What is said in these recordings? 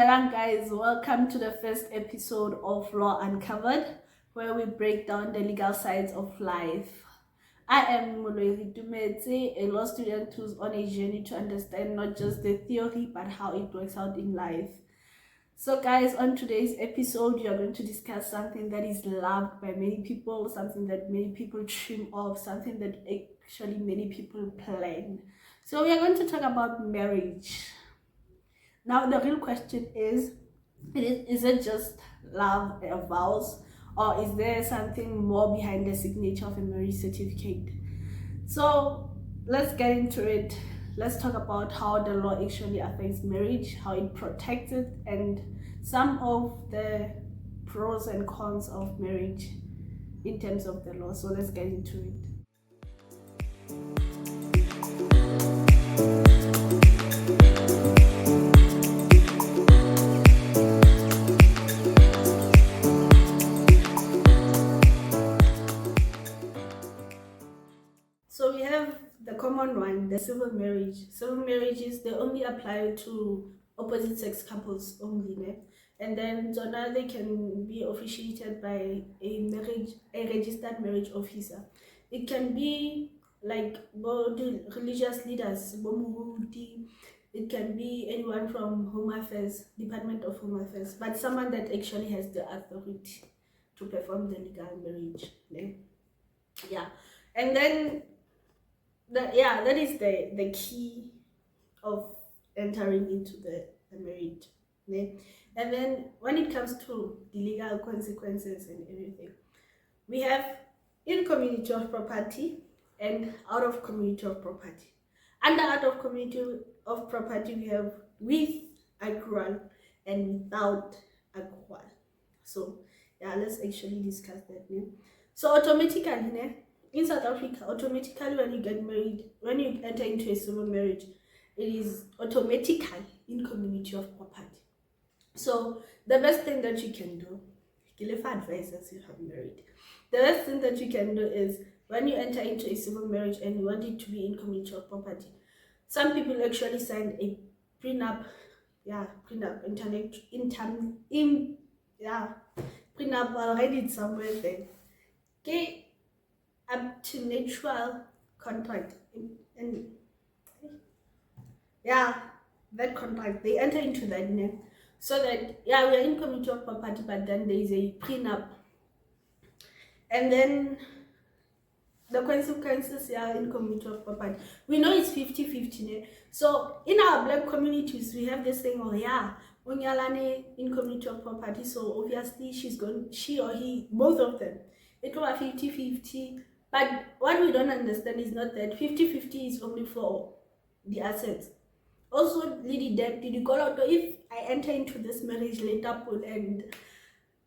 Dumelang guys, welcome to the first episode of Law Uncovered, where we break down the legal sides of life. I am Moloi Tumetse, a law student who's on a journey to understand not just the theory but how it works out in life. So guys, on today's episode, we are going to discuss something that is loved by many people, something that many people dream of, something that actually many people plan. So we are going to talk about marriage. Now the real question is it just love or vows, or is there something more behind the signature of a marriage certificate? So let's get into it. Let's talk about how the law actually affects marriage, how it protects it, and some of the pros and cons of marriage in terms of the law. So let's get into it. So we have the common one, the civil marriage. Civil marriages, they only apply to opposite sex couples only, né? And then so now they can be officiated by a registered marriage officer. It can be like both religious leaders, it can be anyone from Home Affairs, Department of Home Affairs, but someone that actually has the authority to perform the legal marriage, né? Yeah. And then that is the key of entering into the marriage, né? And then when it comes to the legal consequences and everything, we have in community of property and out of community of property. Under out of community of property, we have with accrual and without accrual. So yeah, let's actually discuss that, né? So automatically, né, in South Africa, automatically when you get married, when you enter into a civil marriage, it is automatically in community of property. So the best thing that you can do, give advice as you have married, the best thing that you can do is when you enter into a civil marriage and you want it to be in community of property, some people actually sign a prenup, prenup, I'll read it somewhere there. Okay, up to natural contract and that contract, they enter into that name so that we are in community of property, but then there is a prenup, and then the consequences are in community of property. We know it's 50-50. So in our black communities, we have this thing, Unyalane in community of property. So obviously she or he, both of them, it will be 50-50. But what we don't understand is not that 50-50 is only for the assets. Also, lady debt, did you call out if I enter into this marriage later and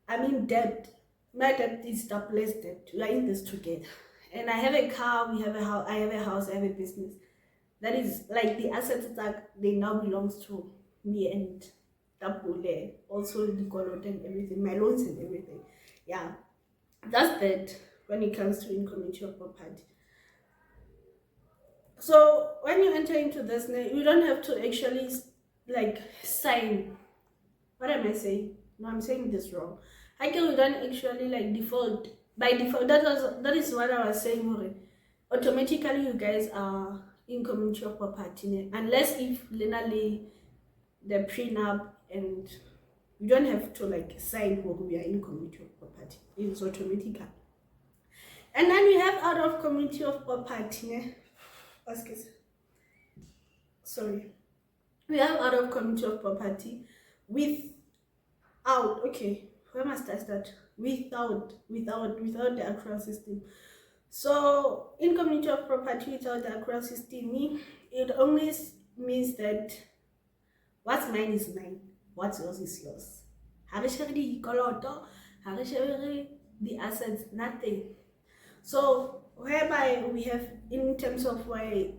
I'm in debt, my debt is double less debt. We are in this together. And I have a car, we have a house, I have a house, I have a business. That is like the assets that they now belongs to me and Tapule, also the Golot and everything, my loans and everything. Yeah, that's that when it comes to in community of property. So when you enter into this, you don't have to actually like sign. What am I saying? No, I'm saying this wrong. I can we don't actually like default. By default, that is what I was saying. Automatically, you guys are in community of property, unless if literally the prenup, and you don't have to like sign when we are in community of property. It's automatic. And then we have out of community of property. Sorry, we have out of community of property without. Okay, where must I start? Without the accrual system. So in community of property without the accrual system, it only means that what's mine is mine, what's yours is yours. The assets, nothing. So whereby we have, in terms of why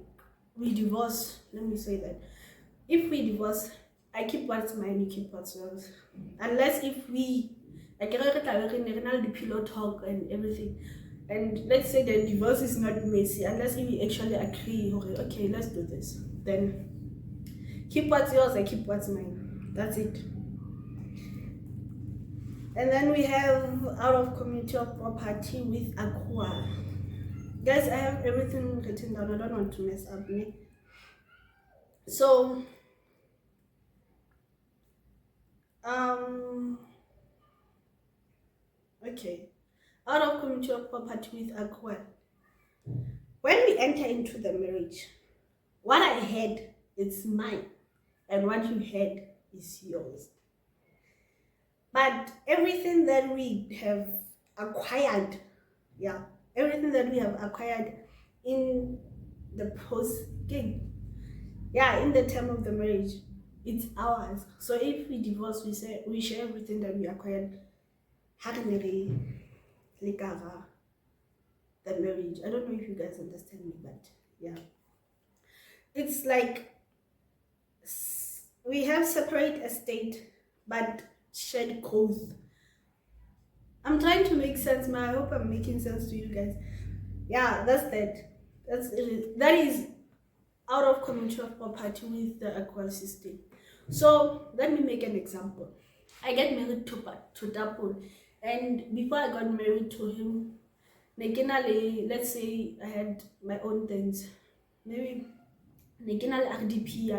we divorce, let me say that if we divorce, I keep what's mine, you keep what's yours, unless if we the pillow talk and everything, and let's say the divorce is not messy, unless if we actually agree, okay, let's do this, then keep what's yours, I keep what's mine, that's it. And then we have out of community of property with aqua. Guys, I have everything written down. I don't want to mess up me. So okay. Out of community of property with aqua. When we enter into the marriage, what I had it's mine, and what you had is yours. But everything that we have acquired, yeah, everything that we have acquired in the post game, yeah, in the term of the marriage, it's ours. So if we divorce, we say we share everything that we acquired. Haganeri, Likara, the marriage. I don't know if you guys understand me, but yeah, it's like we have separate estate but shared codes. I'm trying to make sense, man. I hope I'm making sense to you guys. Yeah, that's that. That is out of community of property with the equal system. So let me make an example. I get married to Tapul, and before I got married to him, let's say I had my own things. Maybe RDP,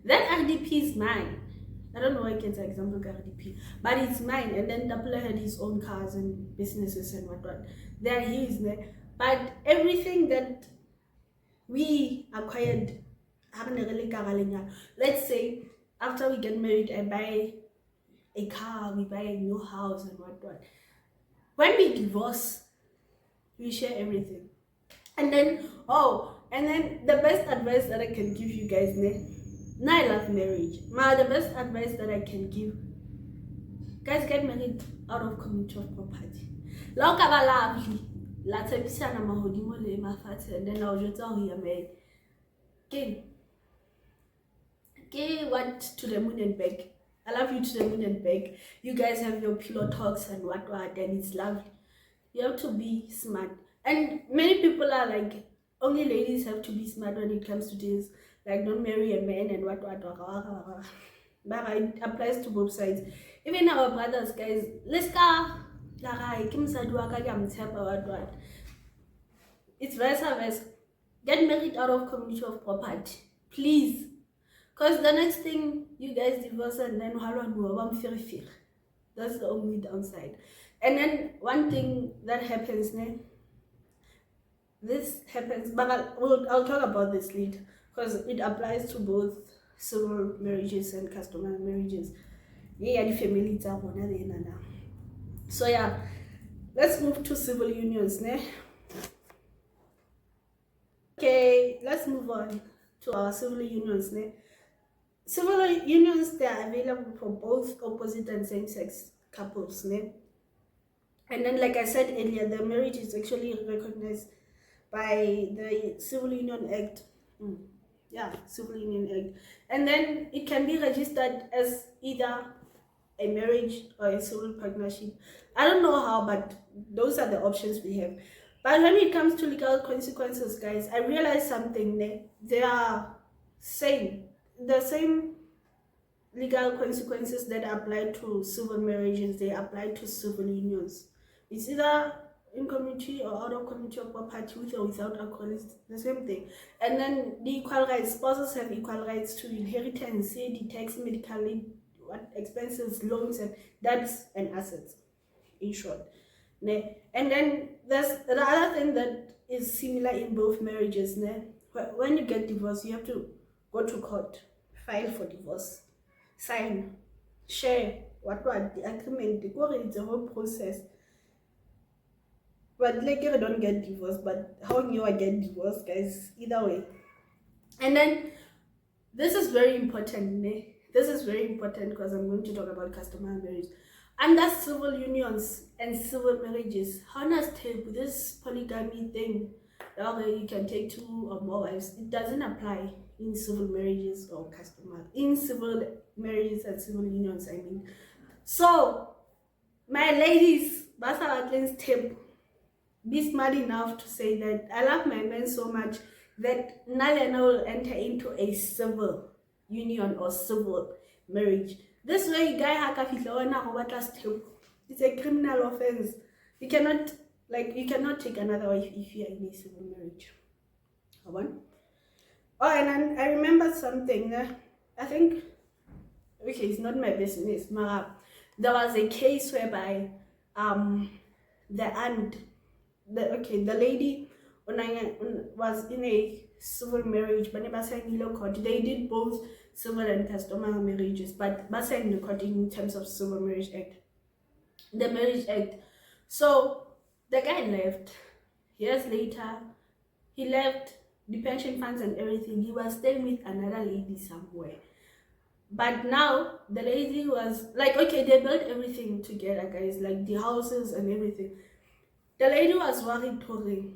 that RDP is mine. I don't know why I can say example RDP, but it's mine. And then Tapula had his own cars and businesses and whatnot. They are his, but everything that we acquired, let's say after we get married, I buy a car, we buy a new house and whatnot. When we divorce, we share everything. And then the best advice that I can give you guys, now I love marriage. The best advice that I can give, guys, get married out of community of property. La ka ba lovely, la tsebisana mahodimo le mafatshe, and then I'll just tell you married. Okay, what to the moon and back. I love you to the moon and back. You guys have your pillow talks and what, and it's lovely. You have to be smart. And many people are like, only ladies have to be smart when it comes to this. Like, don't marry a man and what. But it applies to both sides. Even our brothers, guys, let's go. It's vice versa. Get married out of community of property. Please. Because the next thing, you guys divorce and then that's the only downside. And then one thing that happens, this happens, but I'll talk about this later because it applies to both civil marriages and customary marriages. Yeah, the family now. So yeah, let's move to civil unions. Okay, let's move on to our civil unions. Civil unions, they are available for both opposite and same-sex couples. And then, like I said earlier, the marriage is actually recognized by the Civil Union Act. Yeah, Civil Union Act. And then it can be registered as either a marriage or a civil partnership. I don't know how, but those are the options we have. But when it comes to legal consequences, guys, I realized something. They are the same legal consequences that apply to civil marriages, they apply to civil unions. It's either in community or out of community of property with or without alcohol, it's the same thing. And then the equal rights, spouses have equal rights to inheritance, the tax, medical leave, what expenses, loans, and debts and assets, in short. And then there's the other thing that is similar in both marriages. When you get divorced, you have to go to court, file for divorce, sign, share, what the agreement, it's a whole process. But like you don't get divorced, but how you get divorced, guys, either way. And then this is very important. This is very important because I'm going to talk about customary marriage. Under civil unions and civil marriages, honest tape, this polygamy thing, you can take 2 or more wives, it doesn't apply in civil marriages or customary. In civil marriages and civil unions, I mean. So, my ladies, Basa tape, be smart enough to say that I love my men so much that Nalena will enter into a civil union or civil marriage. This way, guy it's a criminal offense. You cannot take another wife if you are in a civil marriage. One. Oh, and I remember something. I think okay, it's not my business, but there was a case whereby the aunt, the lady was in a civil marriage, but never signed the court. They did both civil and customary marriages, but signed the court in terms of civil marriage act, the marriage act. So the guy left. Years later, he left the pension funds and everything. He was staying with another lady somewhere. But now the lady was like, okay, they built everything together, guys, like the houses and everything. The lady was worried, Tori,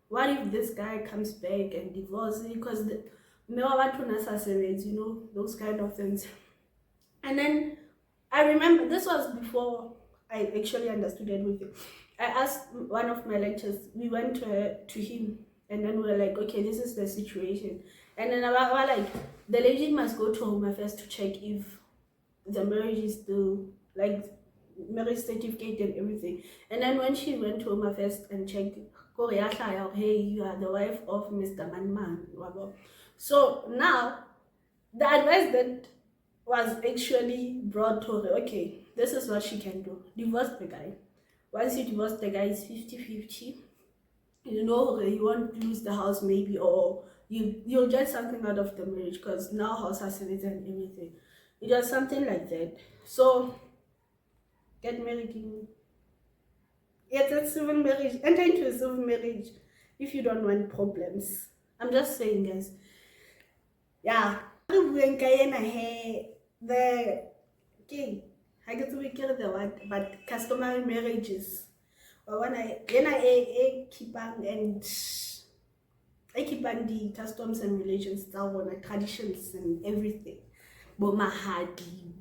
what if this guy comes back and divorces? Because those kind of things. And then I remember this was before I actually understood everything. I asked one of my lecturers, we went to him, and then we were like, okay, this is the situation. And then I was like, the lady must go to Home Affairs to check if the marriage is still, like, marriage certificate and everything. And then when she went to Home Affairs and checked, hey, you are the wife of Mr. Man. So now, the advice that was actually brought to her, okay, this is what she can do. Divorce the guy. Once you divorce the guy, it's 50-50. You won't lose the house maybe, or you'll get something out of the marriage, because now house has and everything. It was something like that. So get married in a civil marriage. Enter into a civil marriage if you don't want problems. I'm just saying, guys. Yeah. The king, I get to be killed the word, but customary marriages. But when I keep and I keep the customs and religions, traditions and everything. Mahadi,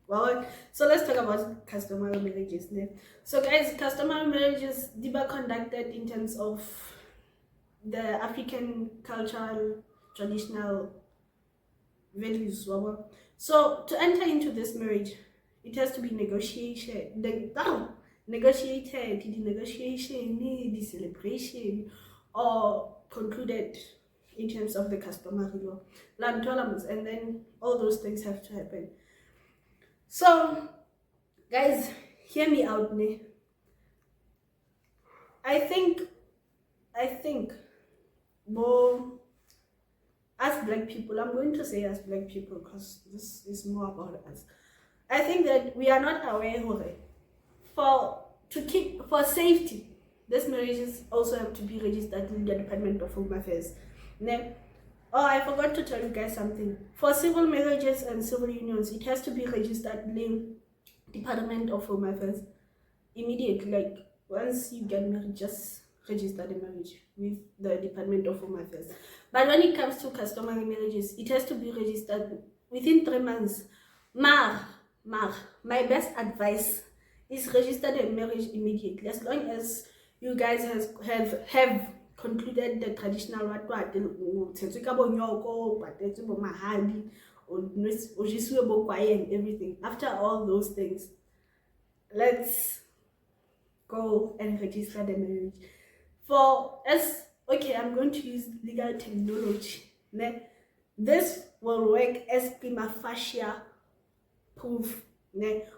well, so let's talk about customary marriages. So guys, customary marriages were conducted in terms of the African cultural traditional values. So to enter into this marriage, it has to be negotiated, the negotiation, the celebration, or concluded in terms of the customary law, and then all those things have to happen. So guys, hear me out. I think well, as black people, I'm going to say as black people because this is more about us. I think that we are not aware for safety. These marriages also have to be registered in the Department of Home Affairs. Oh, I forgot to tell you guys something. For civil marriages and civil unions, it has to be registered in the Department of Home Affairs immediately. Like once you get married, just register the marriage with the Department of Home Affairs. But when it comes to customary marriages, it has to be registered within 3 months. My best advice is register the marriage immediately. As long as you guys have concluded the traditional and everything. After all those things, let's go and register the marriage. For us, okay, I'm going to use legal terminology. This will work as prima facie proof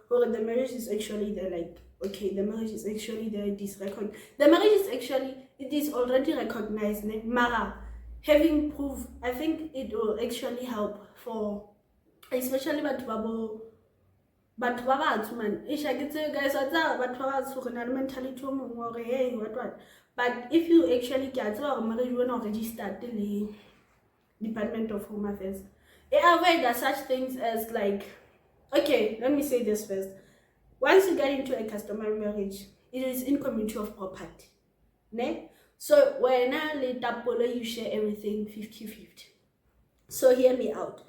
or the marriage is actually there, like, okay, the marriage is actually there, this record. The marriage is actually, it is already recognized. Mara, having proof, I think it will actually help for, especially but man. I get you guys but mentality hey, what. But if you actually get marriage when already start the Department of Home Affairs, there are such things as, like, okay, let me say this first. Once you get into a customary marriage, it is in community of property. So when you share everything 50-50. So hear me out.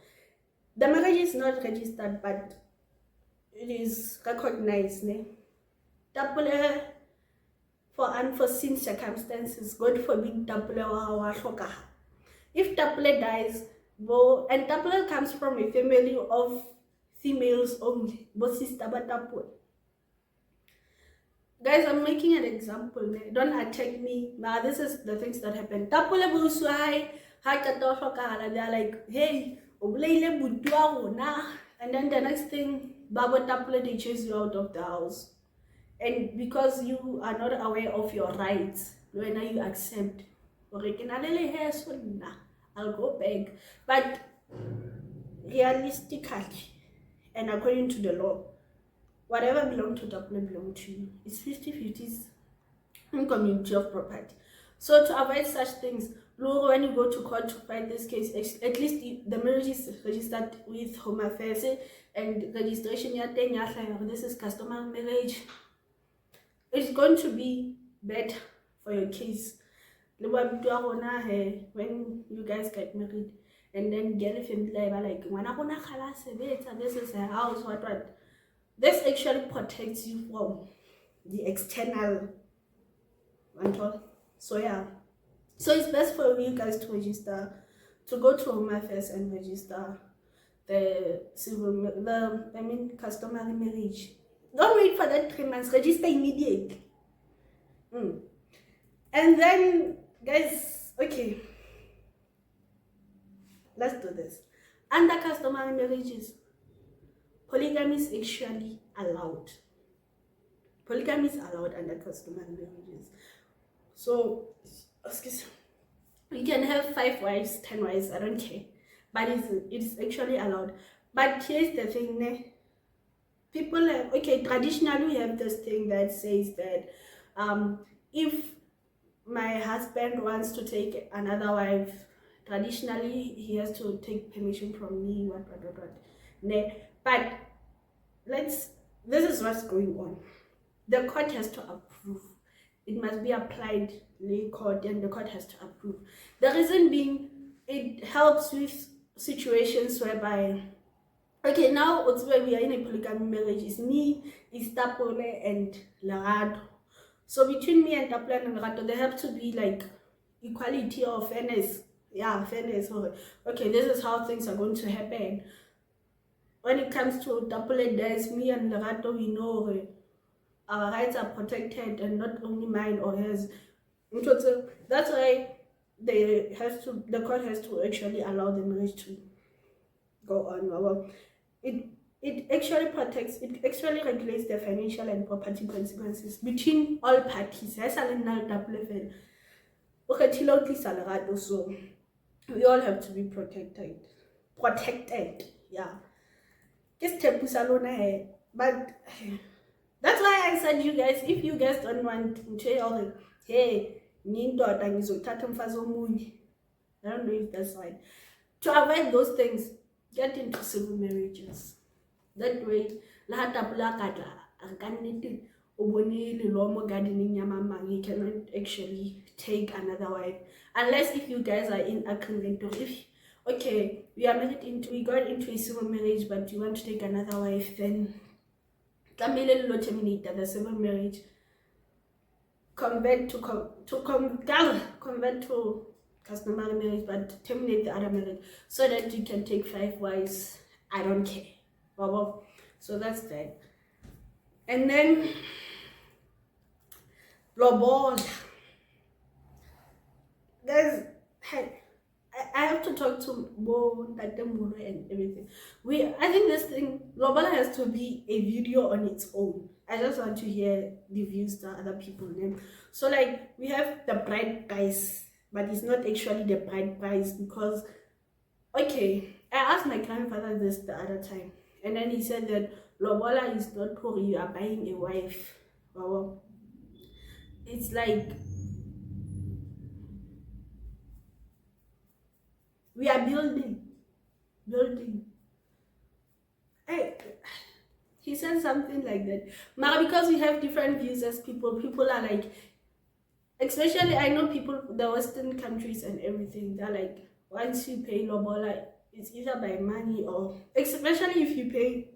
The marriage is not registered, but it is recognized. Tapole, for unforeseen circumstances, God forbid, Tapole. If Tapole dies, And tapole comes from a family of females only. But sister but tapole. Guys, I'm making an example. Don't attack me. Nah, this is the things that happen. Tapole buswai, they're like, hey, obleile budwa na. And then the next thing, Baba Tapole, they chase you out of the house. And because you are not aware of your rights, when you accept, I'll go back. But realistically, and according to the law, whatever belongs to Tapole belongs to you. It's 50-50 in community of property. So to avoid such things, when you go to court to fight this case, at least the marriage is registered with Home Affairs and registration. This is customary marriage. It's going to be better for your case. When you guys get married, and then get family like this is a house, what. This actually protects you from the external control. So yeah. So it's best for you guys to register, to go to Home Affairs and register the customary marriage. Don't wait for that 3 months, register immediately. And then, guys, okay, let's do this. Under customary marriages, polygamy is actually allowed. Polygamy is allowed under customary marriages. So, excuse me, you can have 5 wives, 10 wives, I don't care. But it's actually allowed. But here's the thing, people have, okay, traditionally we have this thing that says that if my husband wants to take another wife, traditionally he has to take permission from me, what. But this is what's going on. The court has to approve. It must be applied in court, and the court has to approve. The reason being, it helps with situations whereby, okay, now it's where we are in a polygamy marriage. It's me, it's Tapole and Lerato. So between me and Tapole and Lerato, there have to be like equality or fairness. Yeah, fairness. Okay, this is how things are going to happen. When it comes to Tapole, there's me and Lerato, we know our rights are protected, and not only mine or hers. So that's why the court has to actually allow the marriage to go on. Well, it actually protects, it actually regulates the financial and property consequences between all parties. So we all have to be protected. Yeah. But that's why I said, you guys, if you guys don't want to tell, hey, I don't know if that's right. To avoid those things, get into civil marriages. That way, you cannot actually take another wife. Unless if you guys are in agreement, or if, okay, we got into a civil marriage, but you want to take another wife, then terminate the civil marriage, convert to customary marriage, but terminate the other marriage so that you can take 5 wives. I don't care. So that's that. And then lobola. Guys, I have to talk to Bo and everything. I think this thing, lobola, has to be a video on its own. I just want to hear the views that other people name. So like, we have the bride price, but it's not actually the bride price, because, okay, I asked my grandfather this the other time, and then he said that lobola is not for you are buying a wife. It's like we are building. He said something like that. But because we have different views as people are like, especially I know people, the Western countries and everything, they're like, once you pay lobola, it's either by money or, especially if you pay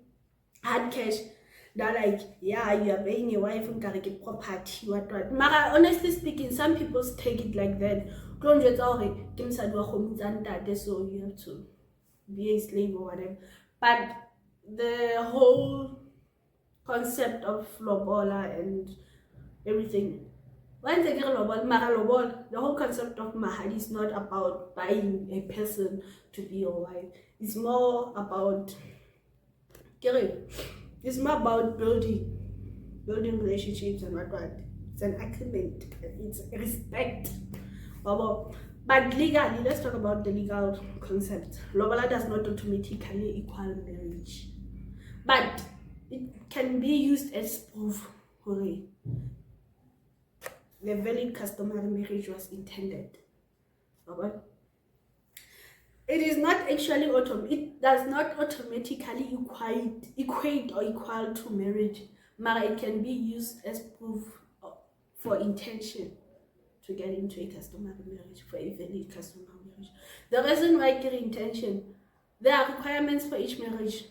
hard cash, they're like, yeah, you are paying a wife and gotta get property, what. Mara, honestly speaking, some people take it like that. So you have to be a slave or whatever. But the whole concept of lobola and everything, once they get lobola, the whole concept of mahari is not about buying a person to be your wife. It's more about building relationships and what. It's an agreement. It's respect. But legally, let's talk about the legal concept. Lobola does not automatically equal marriage, but it can be used as proof that the valid customary marriage was intended. It is not actually it does not automatically equate or equal to marriage, but it can be used as proof for intention to get into a customary marriage, for a valid customary marriage. The reason why I get intention, there are requirements for each marriage.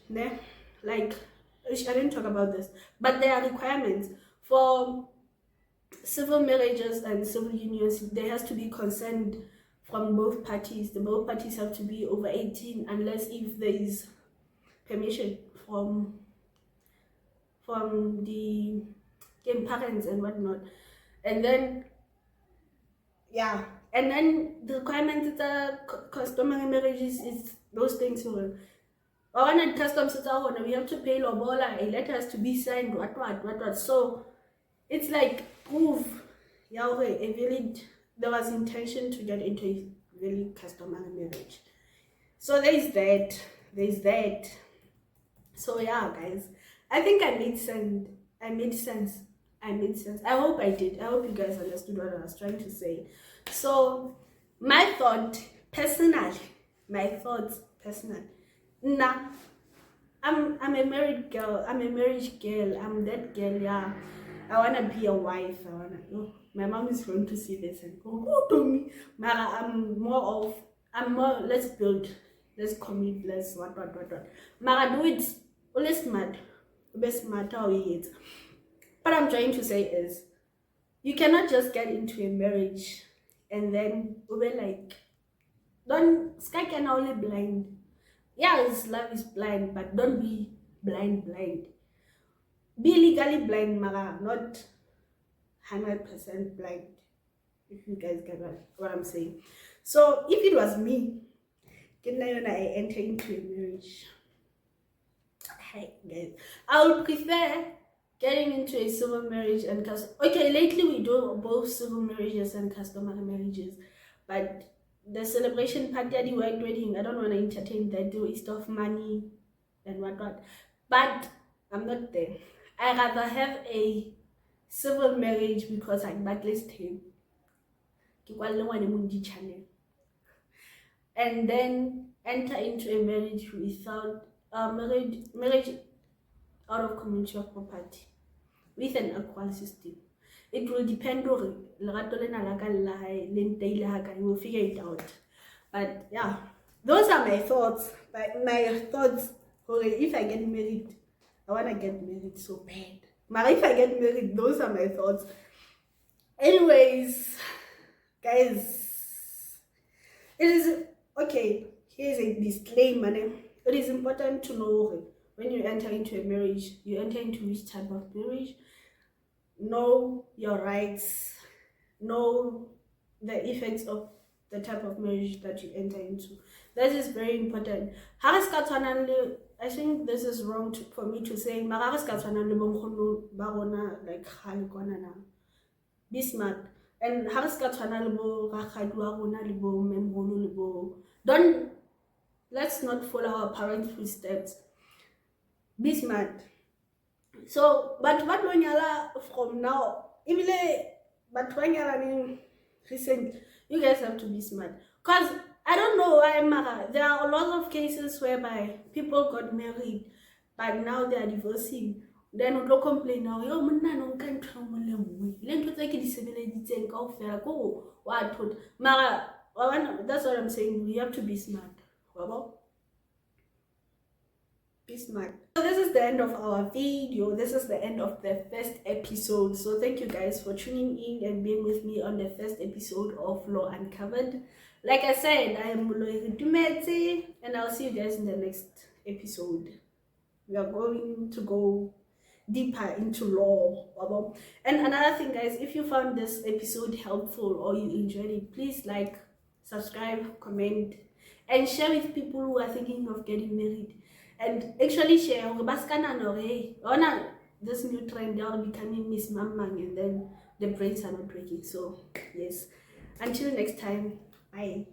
Like, I didn't talk about this, but there are requirements for civil marriages and civil unions. There has to be consent from both parties. The both parties have to be over 18, unless if there is permission from the parents and whatnot. And then the requirements that customary marriages is those things. When customs we have to pay lobola, a letter has to be signed, what. So it's like proof, there was intention to get into a really customary marriage. So there's that. So yeah, guys, I think I made sense. I hope I did. I hope you guys understood what I was trying to say. So my thoughts personal. Nah, I'm a married girl. I'm a marriage girl. I'm that girl. Yeah, I wanna be a wife. My mom is going to see this and go, who told me? Mara, I'm more. Let's build. Let's commit. Let's what. Mara, do it. Always smart. Best smart how it. What I'm trying to say is, you cannot just get into a marriage and then be like, don't sky can only blind. Yes, love is blind, but don't be blind. Be legally blind, Mara, not 100% blind. If you guys get what I'm saying. So if it was me, I enter into a marriage. Hey guys, I would prefer getting into a civil marriage and lately we do both civil marriages and customary marriages, but the celebration party at the white wedding, I don't want to entertain that waste of money and whatnot. But I'm not there. I rather have a civil marriage because I blacklist him and then enter into a marriage without marriage out of community of property with an equal system. It will depend on you will figure it out. But yeah, those are my thoughts. If I get married, I want to get married so bad. But if I get married, those are my thoughts. Anyways, guys, it is okay. Here's a disclaimer. It is important to know when you enter into a marriage, you enter into which type of marriage. Know your rights. Know the effects of the type of marriage that you enter into. That is very important. I think this is wrong for me to say. Be smart. And don't, let's not follow our parents' footsteps. Be smart. So, but what from now, but recent, you guys have to be smart. Because I don't know why, Mara, there are a lot of cases whereby people got married, but now they are divorcing. Then we don't complain now. Yo, Mara, that's what I'm saying. We have to be smart. Peace, man. So this is the end of our video. This is the end of the first episode. So thank you guys for tuning in and being with me on the first episode of Law Uncovered. Like I said, I am Loire Dumetse, and I'll see you guys in the next episode. We are going to go deeper into law. And another thing, guys, if you found this episode helpful or you enjoyed it, please like, subscribe, comment, and share with people who are thinking of getting married. And actually share this new trend, they are becoming Miss Mamang, and then the brains are not working. So yes, until next time, bye.